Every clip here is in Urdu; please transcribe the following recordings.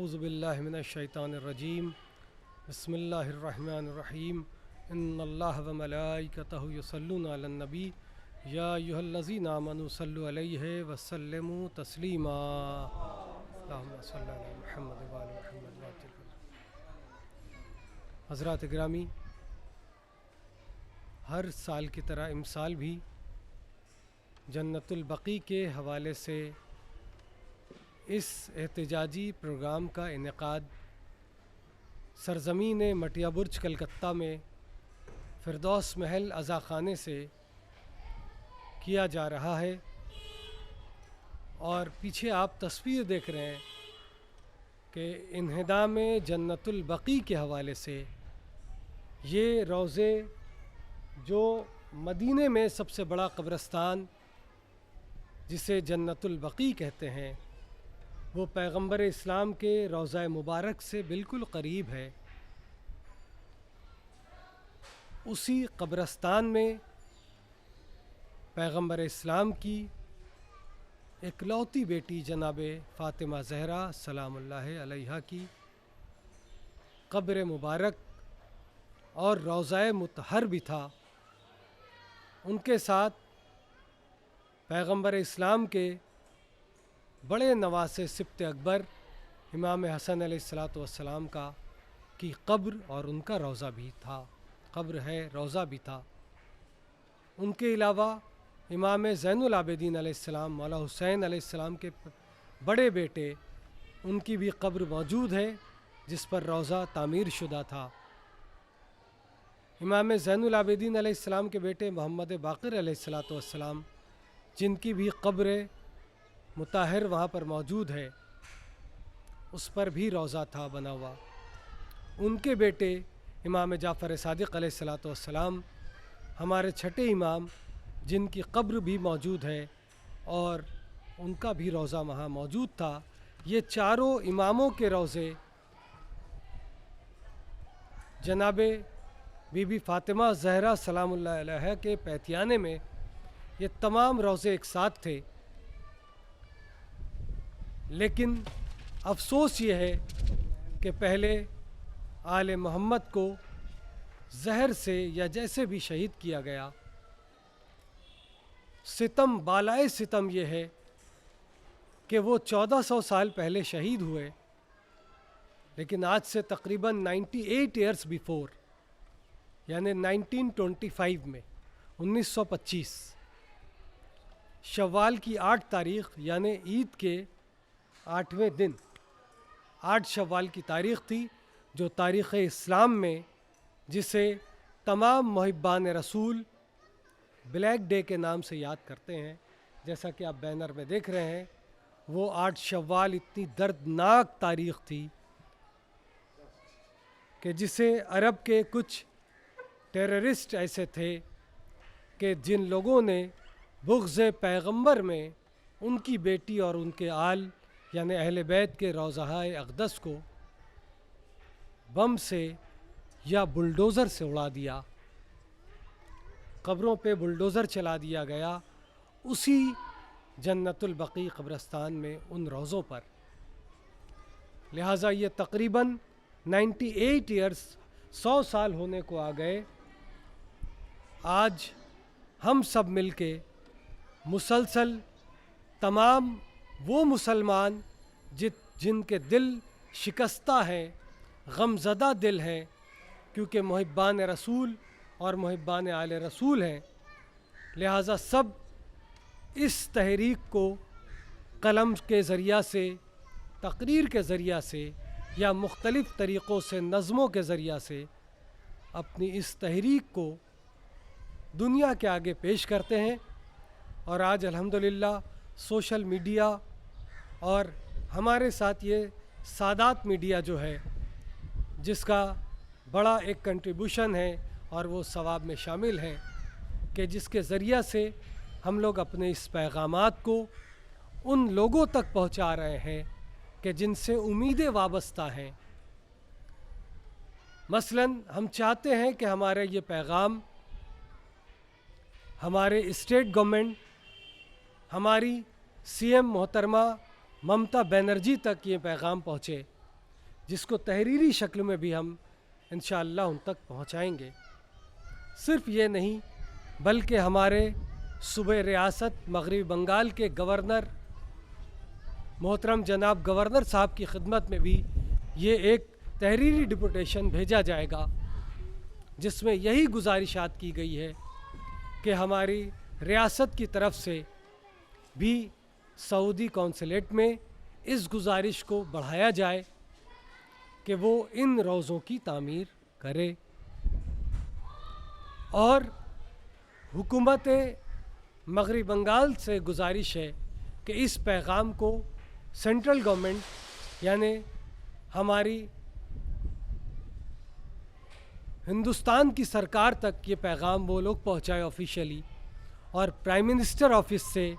اعوذ باللہ من الشیطان الرجیم بسم اللہ الرحمن الرحیم ان اللہ و ملائکتہ یصلون علی النبی یا ایھا الذین آمنوا صلوا علیہ وسلموا تسلیما اللہم صلی علی محمد و آل محمد۔ حضرات گرامی، ہر سال کی طرح امسال بھی جنت البقیع کے حوالے سے اس احتجاجی پروگرام کا انعقاد سرزمین مٹیا برج کلکتہ میں فردوس محل عزاخانے سے کیا جا رہا ہے، اور پیچھے آپ تصویر دیکھ رہے ہیں کہ انہدام جنت البقیع کے حوالے سے یہ روضے جو مدینے میں سب سے بڑا قبرستان جسے جنت البقیع کہتے ہیں، وہ پیغمبر اسلام کے روضہ مبارک سے بالکل قریب ہے۔ اسی قبرستان میں پیغمبر اسلام کی اکلوتی بیٹی جناب فاطمہ زہرا سلام اللہ علیہا کی قبر مبارک اور روضہ مطہر بھی تھا۔ ان کے ساتھ پیغمبر اسلام کے بڑے نواسے سبط اکبر امام حسن علیہ السلام کی قبر اور ان کا روضہ بھی تھا، قبر ہے روضہ بھی تھا۔ ان کے علاوہ امام زین العابدین علیہ السلام مولا حسین علیہ السلام کے بڑے بیٹے، ان کی بھی قبر موجود ہے جس پر روضہ تعمیر شدہ تھا۔ امام زین العابدین علیہ السلام کے بیٹے محمد باقر علیہ السلام، جن کی بھی قبر مطہر وہاں پر موجود ہے، اس پر بھی روضہ تھا بنا ہوا۔ ان کے بیٹے امام جعفر صادق علیہ السلام ہمارے چھٹے امام، جن کی قبر بھی موجود ہے اور ان کا بھی روضہ وہاں موجود تھا۔ یہ چاروں اماموں کے روضے جناب بی بی فاطمہ زہرا سلام اللہ علیہا کے پیتیانے میں یہ تمام روضے ایک ساتھ تھے، لیکن افسوس یہ ہے کہ پہلے آل محمد کو زہر سے یا جیسے بھی شہید کیا گیا۔ ستم بالائے ستم یہ ہے کہ وہ 1400 سال پہلے شہید ہوئے، لیکن آج سے تقریباً 98 ایئرس بیفور، یعنی 1925 میں 1925 شوال کی 8 تاریخ یعنی عید کے 8ویں دن 8 شوال کی تاریخ تھی، جو تاریخ اسلام میں جسے تمام محبان رسول بلیک ڈے کے نام سے یاد کرتے ہیں، جیسا کہ آپ بینر میں دیکھ رہے ہیں۔ وہ 8 شوال اتنی دردناک تاریخ تھی کہ جسے عرب کے کچھ ٹیررسٹ ایسے تھے کہ جن لوگوں نے بغض پیغمبر میں ان کی بیٹی اور ان کے آل یعنی اہل بیت کے روضہ اقدس کو بم سے یا بلڈوزر سے اڑا دیا، قبروں پہ بلڈوزر چلا دیا گیا اسی جنت البقیع قبرستان میں ان روضوں پر۔ لہٰذا یہ تقریباً 98 ایئرس 100 سال ہونے کو آ گئے۔ آج ہم سب مل کے مسلسل تمام وہ مسلمان جن کے دل شکستہ ہیں، غم زدہ دل ہیں، کیونکہ محبان رسول اور محبان آل رسول ہیں، لہٰذا سب اس تحریک کو قلم کے ذریعہ سے، تقریر کے ذریعہ سے یا مختلف طریقوں سے نظموں کے ذریعہ سے اپنی اس تحریک کو دنیا کے آگے پیش کرتے ہیں۔ اور آج الحمدللہ سوشل میڈیا اور ہمارے ساتھ یہ سادات میڈیا جو ہے، جس کا بڑا ایک کنٹریبیوشن ہے اور وہ ثواب میں شامل ہیں، کہ جس کے ذریعہ سے ہم لوگ اپنے اس پیغامات کو ان لوگوں تک پہنچا رہے ہیں کہ جن سے امیدیں وابستہ ہیں۔ مثلاً ہم چاہتے ہیں کہ ہمارے یہ پیغام ہمارے اسٹیٹ گورنمنٹ، ہماری سی ایم محترمہ ممتا بینرجی تک یہ پیغام پہنچے جس کو تحریری شکل میں بھی ہم انشاءاللہ ان تک پہنچائیں گے۔ صرف یہ نہیں بلکہ ہمارے صوبہ ریاست مغربی بنگال کے گورنر محترم جناب گورنر صاحب کی خدمت میں بھی یہ ایک تحریری ڈپوٹیشن بھیجا جائے گا، جس میں یہی گزارشات کی گئی ہے کہ ہماری ریاست کی طرف سے بھی سعودی قونصلیٹ میں اس گزارش کو بڑھایا جائے کہ وہ ان روضوں کی تعمیر کرے، اور حکومت مغربی بنگال سے گزارش ہے کہ اس پیغام کو سینٹرل گورنمنٹ یعنی ہماری ہندوستان کی سرکار تک یہ پیغام وہ لوگ پہنچائے آفیشیلی، اور پرائم منسٹر آفس سے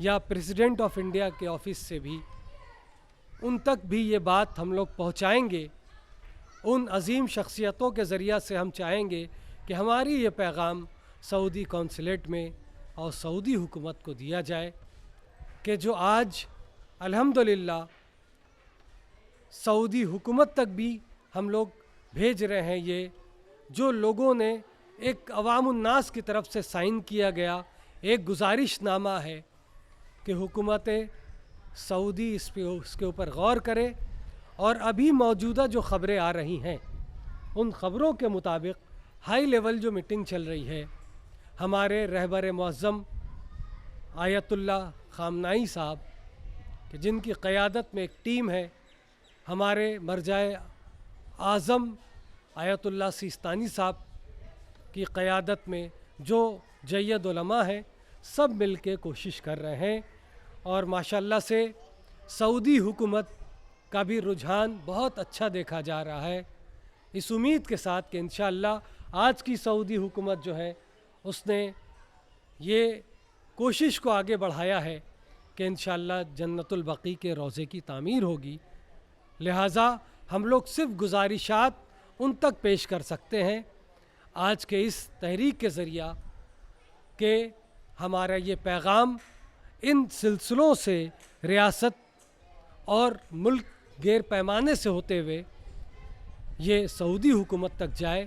یا پریزیڈنٹ آف انڈیا کے آفس سے بھی ان تک بھی یہ بات ہم لوگ پہنچائیں گے۔ ان عظیم شخصیتوں کے ذریعہ سے ہم چاہیں گے کہ ہماری یہ پیغام سعودی قونصلیٹ میں اور سعودی حکومت کو دیا جائے کہ جو آج الحمدللہ سعودی حکومت تک بھی ہم لوگ بھیج رہے ہیں، یہ جو لوگوں نے ایک عوام الناس کی طرف سے سائن کیا گیا ایک گزارش نامہ ہے کہ حکومت سعودی اس کے اوپر غور کرے، اور ابھی موجودہ جو خبریں آ رہی ہیں ان خبروں کے مطابق ہائی لیول جو میٹنگ چل رہی ہے، ہمارے رہبر معظم آیت اللہ خامنائی صاحب کہ جن کی قیادت میں ایک ٹیم ہے، ہمارے مرجع اعظم آیت اللہ سیستانی صاحب کی قیادت میں جو جید علماء ہیں، سب مل کے کوشش کر رہے ہیں، اور ماشاءاللہ سے سعودی حکومت کا بھی رجحان بہت اچھا دیکھا جا رہا ہے، اس امید کے ساتھ کہ انشاءاللہ آج کی سعودی حکومت جو ہے اس نے یہ کوشش کو آگے بڑھایا ہے کہ انشاءاللہ جنت البقیع کے روضے کی تعمیر ہوگی۔ لہٰذا ہم لوگ صرف گزارشات ان تک پیش کر سکتے ہیں آج کے اس تحریک کے ذریعہ کہ ہمارا یہ پیغام ان سلسلوں سے ریاست اور ملک غیر پیمانے سے ہوتے ہوئے یہ سعودی حکومت تک جائے،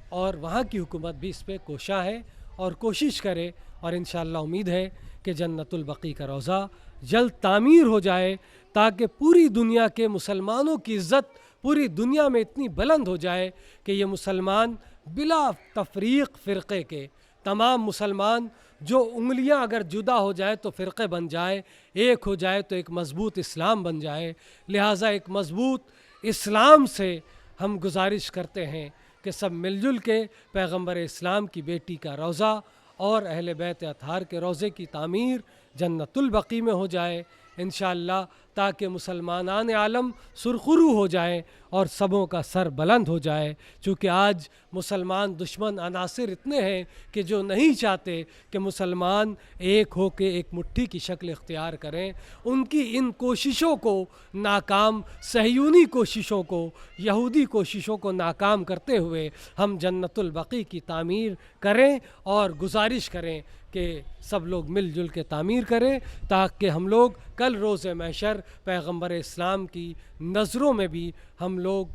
اور وہاں کی حکومت بھی اس پہ کوشاں ہے اور کوشش کرے، اور انشاءاللہ امید ہے کہ جنت البقیع کا روضہ جلد تعمیر ہو جائے تاکہ پوری دنیا کے مسلمانوں کی عزت پوری دنیا میں اتنی بلند ہو جائے کہ یہ مسلمان بلا تفریق فرقے کے تمام مسلمان جو انگلیاں اگر جدا ہو جائے تو فرقے بن جائے، ایک ہو جائے تو ایک مضبوط اسلام بن جائے۔ لہٰذا ایک مضبوط اسلام سے ہم گزارش کرتے ہیں کہ سب مل جل کے پیغمبر اسلام کی بیٹی کا روضہ اور اہل بیت اطہار کے روضے کی تعمیر جنت البقیع میں ہو جائے انشاءاللہ، تاکہ مسلمانان عالم سرخرو ہو جائیں اور سبوں کا سر بلند ہو جائے، چونکہ آج مسلمان دشمن عناصر اتنے ہیں کہ جو نہیں چاہتے کہ مسلمان ایک ہو کے ایک مٹھی کی شکل اختیار کریں۔ ان کی ان کوششوں کو ناکام، صہیونی کوششوں کو، یہودی کوششوں کو ناکام کرتے ہوئے ہم جنت البقیع کی تعمیر کریں اور گزارش کریں کہ سب لوگ مل جل کے تعمیر کریں، تاکہ ہم لوگ کل روز محشر پیغمبر اسلام کی نظروں میں بھی ہم لوگ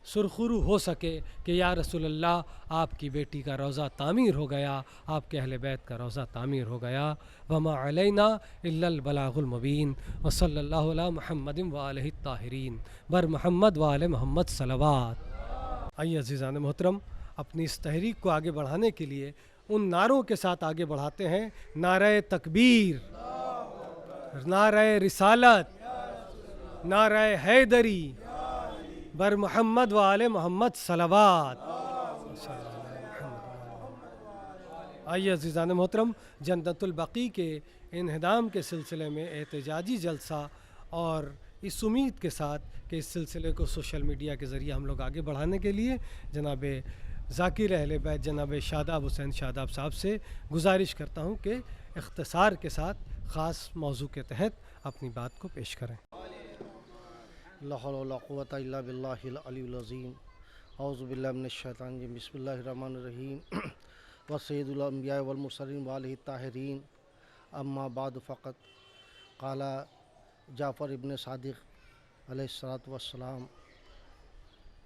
سرخرو ہو سکے کہ یا رسول اللہ آپ کی بیٹی کا روضہ تعمیر ہو گیا، آپ کے اہل بیت کا روضہ تعمیر ہو گیا۔ وما علینا الا البلاغ المبین، وصلی اللہ علی محمد وآلہ الطاہرین، بر محمد وآل محمد صلوات۔ آئیے عزیزان محترم، اپنی اس تحریک کو آگے بڑھانے کے لیے ان نعروں کے ساتھ آگے بڑھاتے ہیں۔ نعرہ تکبیر، نعرہ رسالت، نعرہ حیدری، بر محمد وآل محمد صلوات۔ آئیے عزیزان محترم، جنت البقیع کے انہدام کے سلسلے میں احتجاجی جلسہ، اور اس امید کے ساتھ کہ اس سلسلے کو سوشل میڈیا کے ذریعے ہم لوگ آگے بڑھانے کے لیے جناب ذاکر اہل بیت جناب شاداب حسین شاداب صاحب سے گزارش کرتا ہوں کہ اختصار کے ساتھ خاص موضوع کے تحت اپنی بات کو پیش کریں۔ لا حول ولا قوة الا باللہ العلی العظیم۔ اعوذ باللہ من الشیطان الرجیم، بسم اللہ الرحمن الرحیم۔ وسید الانبیاء والمرسلین وآلہ الطاہرین، اما بعد فقط قال جعفر ابن صادق علیہ الصلوۃ والسلام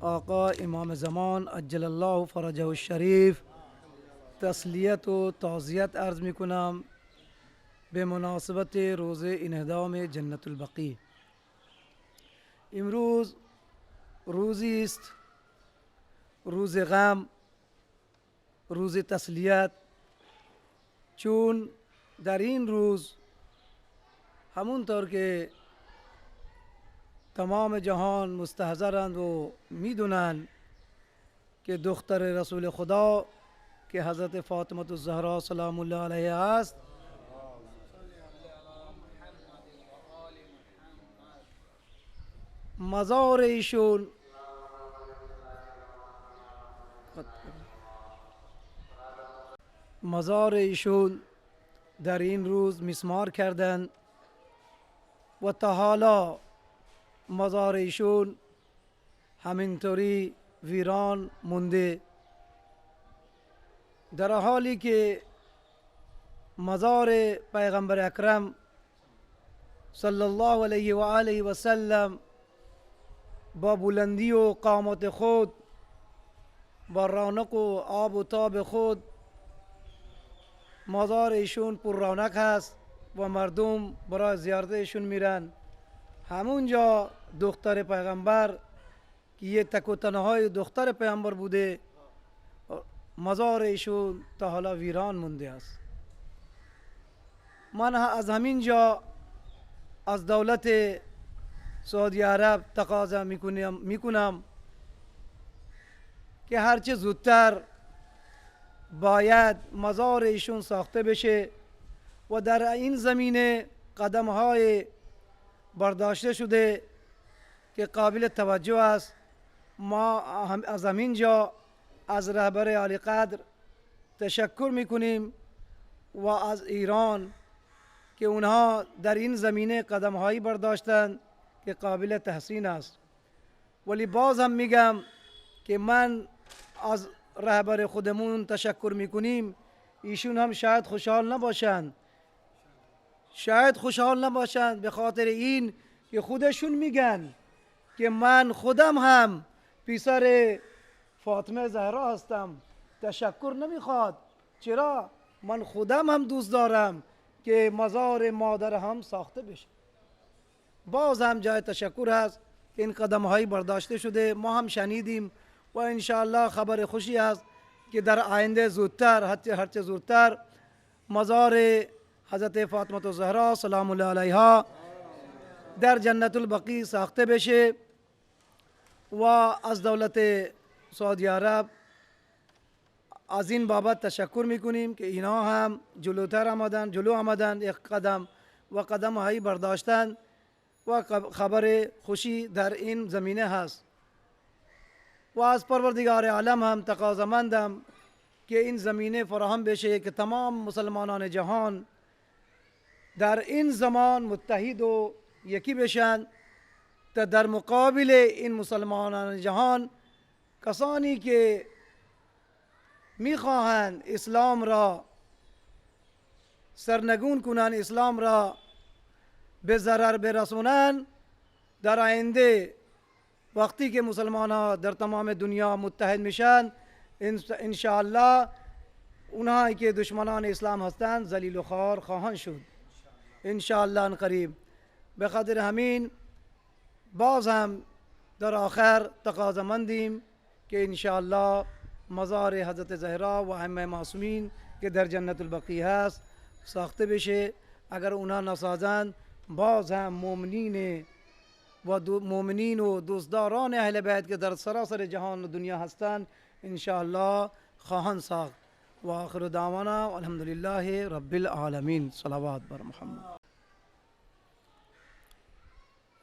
آقا امام زمان عجل الله فرجه الشریف تسلیت و تعزیت عرض می کنم به مناسبت روز انهدام جنت البقیع. امروز روزی است، روز غم، روز تسلیت، چون در این روز همونطور که تمام جهان مستحضرند و میدونند که دختر رسول خدا که حضرت فاطمه الزهرا سلام الله علیها است، مزار ایشون در این روز مسمار کردند و تا حالا مزار ایشون همینطوری ویران مونده، در حالی که مزار پیغمبر اکرم صلی الله علیه و آله و سلم با بلندی و قامت خود، با رونق و آب و تاب خود، مزار ایشون پر رونق هست و مردم برای زیارت ایشون میرن. همونجا دختر پیغمبر که یه تک و تنهای دختر پیغمبر بوده، مزار ایشون تا حالا ویران مونده است. من از همین جا از دولت سعودی عرب تقاضا میکنم که هرچه زودتر باید مزار ایشون ساخته بشه و در این زمینه قدم های برداشته شده که قابل توجه است. ما از همین جا از رهبر عالی قدر تشکر میکنیم و از ایران که اونها در این زمینه قدم هایی برداشتند که قابل تحسین است. ولی باز هم میگم که من از رهبر خودمون تشکر میکنیم، ایشون هم شاید خوشحال نباشند به خاطر این که خودشون میگن که من خودم هم پسر فاطمه زهرا هستم، تشکر نمیخواد. چرا؟ من خودم هم دوست دارم که مزار مادر هم ساخته بشه. باز هم جای تشکر هست که این قدم هایی برداشته شده، ما هم شنیدیم و انشاءالله خبر خوشی است که در آینده زودتر، هرچه زودتر مزار حضرت فاطمه الزهرا سلام الله علیها در جنت البقیع ساخته بشه. و از دولت سعودی عرب از این بابت تشکر میکنیم که اینا هم جلو آمدن یک قدم و قدم هایی برداشتن و خبر خوشی در این زمینه هست. و از پروردگار عالم هم تقاضامندم که این زمینه فراهم بشه که تمام مسلمانان جهان در این زمان متحد و یکی بشن تا در مقابل این مسلمانان جهان کسانی که میخواهند اسلام را سرنگون کنند، اسلام را به ضرر برسونند، در آینده وقتی که مسلمان ها در تمام دنیا متحد میشن، انشاءالله اونهایی که دشمنان اسلام هستند ذلیل و خوار خواهند شد انشاءالله قریب. به خاطر همین باز هم در آخر تقاضامندیم که انشاءالله مزار حضرت زهرا و ائمه معصومین که در جنت البقیع هست ساخته بشه. اگر اونا نسازند باز هم مؤمنین و دوستداران اهل بیت که در سراسر جهان و دنیا هستند انشاءالله خواهند ساخت. و آخر دعوانا الحمدلله رب العالمین. صلوات بر محمد.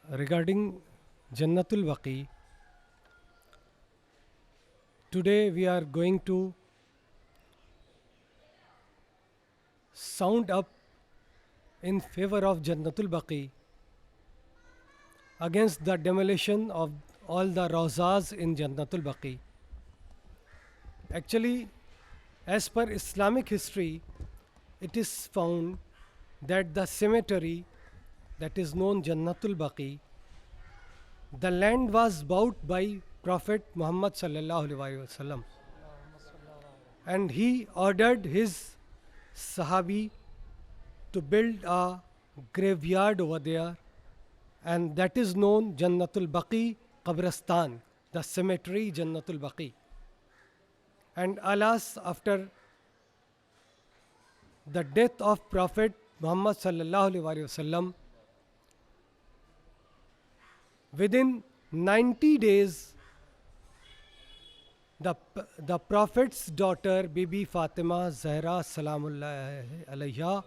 Regarding Jannatul Baqi, today we are going to sound up in favor of Jannatul Baqi against the demolition of all the Rawzas in Jannatul Baqi. Actually, as per Islamic history, it is found that the cemetery that is known Jannatul Baqi, the land was bought by Prophet Muhammad sallallahu alaihi wasallam, and he ordered his Sahabi to build a graveyard over there, and that is known Jannatul Baqi Qabristan, the cemetery Jannatul Baqi. And alas, after the death of Prophet Muhammad sallallahu alaihi wasallam, within 90 days, the Prophet's daughter, Bibi Fatima Zahra Salamullah alayha,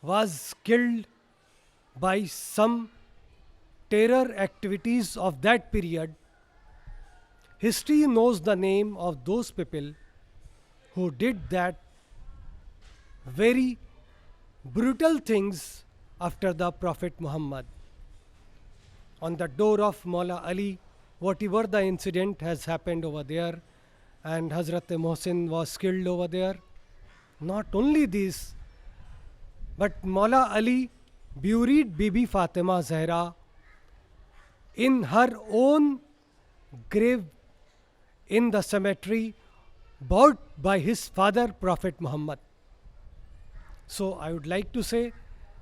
was killed by some terror activities of that period. History knows the name of those people who did that very brutal things after the Prophet Muhammad. On the door of Maula Ali, whatever the incident has happened over there, and Hazrat Mohsin was killed over there. Not only this, but Maula Ali buried Bibi Fatima Zahra in her own grave in the cemetery bought by his father, Prophet Muhammad. So I would like to say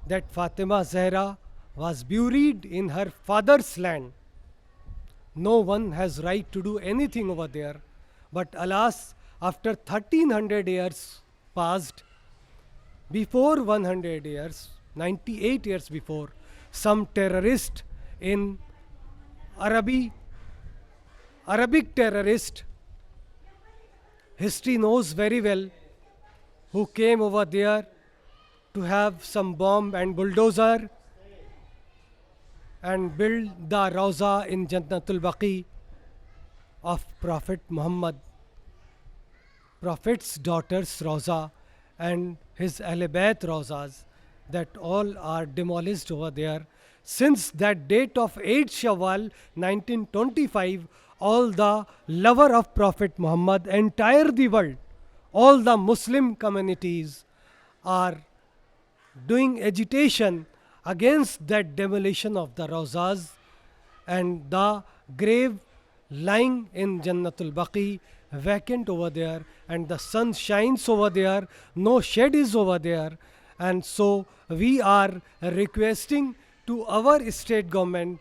that Fatima Zahra was buried in her father's land. No one has right to do anything over there. But alas, after 1300 years passed, before 100 years, 98 years before, some terrorist in Arabic terrorist, history knows very well, who came over there to have some bomb and bulldozer and build the Rawza in Jannatul Baqi of Prophet Muhammad, Prophet's daughter's Rawza and his Ahl Bayt Rawzas, that all are demolished over there. Since that date of 8 Shawwal 1925, all the lover of Prophet Muhammad, entire the world, all the Muslim communities are doing agitation against that demolition of the Rawzas, and the grave lying in Jannatul Baqi vacant over there, and the sun shines over there, no shed is over there. And so we are requesting to our state government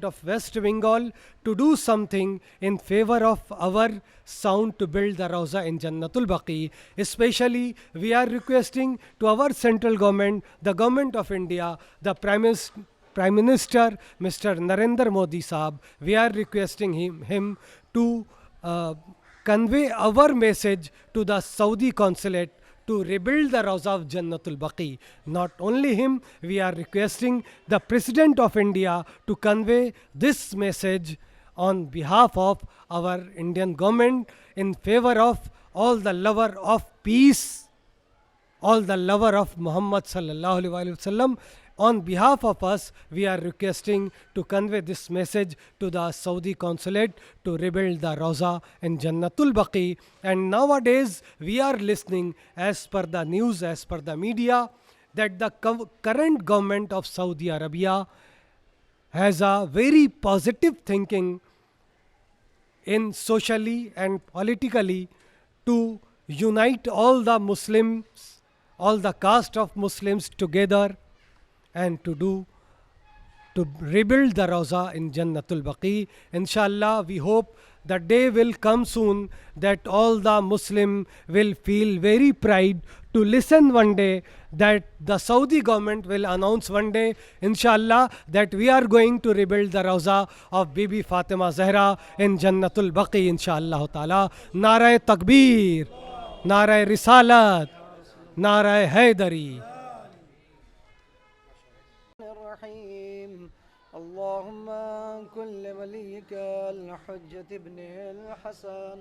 of West Bengal, to do something in favor of our sound to build the Rawza in Jannatul Baqi. Especially we are requesting to our central government, the government of India, the Prime Minister Mr. Narendra Modi Saab, we are requesting him to convey our message to the Saudi consulate to rebuild the Rawza of Jannatul Baqi. Not only him, we are requesting the President of India to convey this message on behalf of our Indian government in favor of all the lover of peace, all the lover of Muhammad sallallahu alaihi wasallam. On behalf of us, we are requesting to convey this message to the Saudi consulate to rebuild the Rawza in Jannatul Baqi. And nowadays, we are listening, as per the news, as per the media, that the current government of Saudi Arabia has a very positive thinking in socially and politically to unite all the Muslims, all the caste of Muslims together, and to rebuild the Rawza in Jannatul Baqi. Inshallah, we hope the day will come soon that all the Muslim will feel very pride to listen one day that the Saudi government will announce one day, inshallah, that we are going to rebuild the Rawza of Bibi Fatima Zahra in Jannatul Baqi, inshallah ta'ala. Nara Takbir, Nara Risalat, Nara Haydari. اللهم كن لوليك الحجة ابن الحسن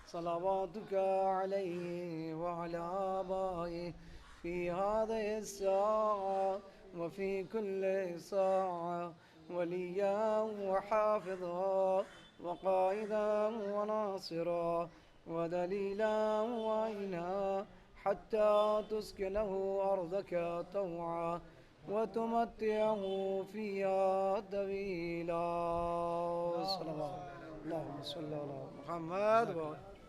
صلواتك عليه وعلى آبائه في هذه الساعة وفي كل ساعة وليا وحافظا وقائدا وناصرا ودليلا وعينا حتى تسكنه أرضك طوعا وتمتعه فيها طويلا. اللهم صل على محمد.